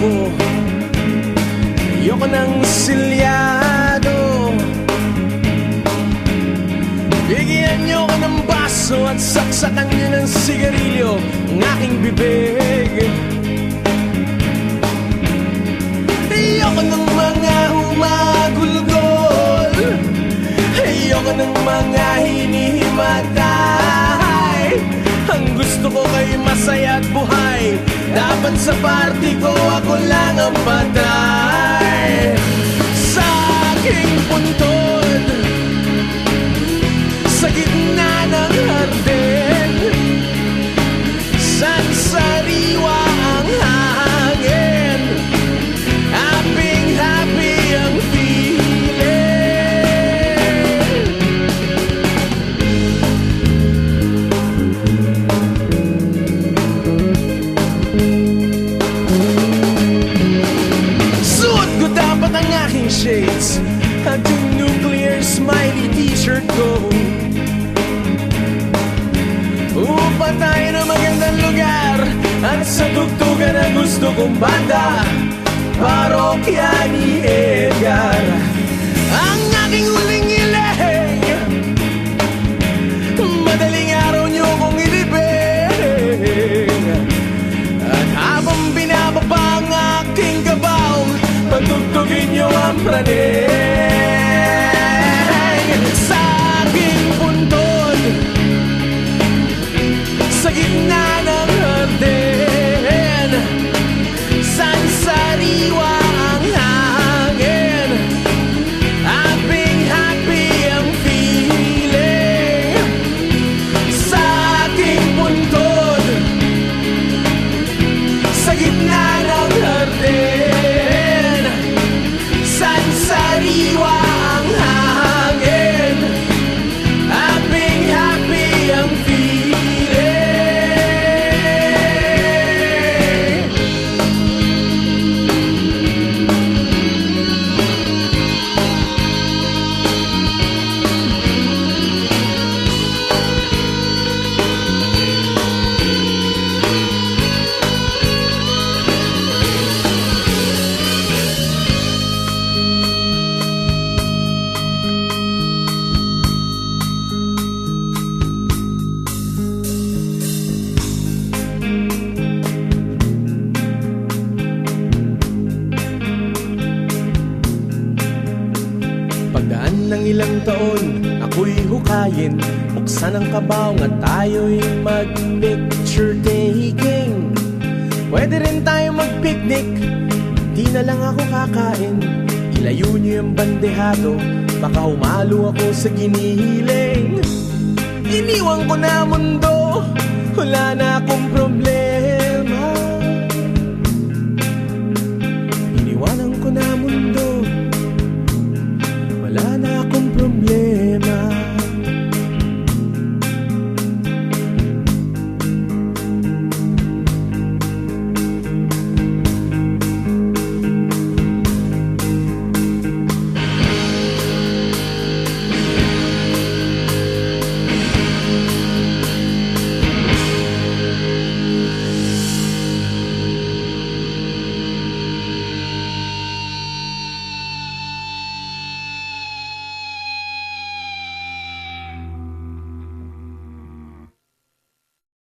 ko. Ayoko ng silyado. Bigyan niyo ko ng baso at saksakan niyo ng sigarilyo ang aking bibig. Ayoko ng mga humagulgol, ayoko ng mga hinihimatay. Ang gusto ko kay masaya at buhay. Dapat sa party ko ako lang ang patay. Sa aking puntod, sa gitna ng hardin, sansariwa ang hangin. Happy ang feeling. Suot ko dapat ang aking shades at yung nuclear smiley t-shirt ko. Upa tayo ng magandang lugar at sa tugtugan na gusto kong banda, parokya ni Edgar. Ang aking huling iling, madaling araw niyo kong ilibing. At habang binababa ang aking kabaw, patugtugin niyo ang praning. Sa aking puntod, sa gitna ng hardin, sansariwa ang hangin. Happy ang feeling. Sa aking puntod, sa gitna ng hardin, sansariwa ang hangin. Happy ang feeling. Pagdaan ng ilang taon, ako'y hukayin, buksan ang kabaong at tayo'y mag-picture taking. Pwede rin tayo mag-picnic, di na lang ako kakain. Ilayo niyo yung bandehado, baka humalo ako sa ginihiling. Iniwan ko na mundo, wala na akong problema.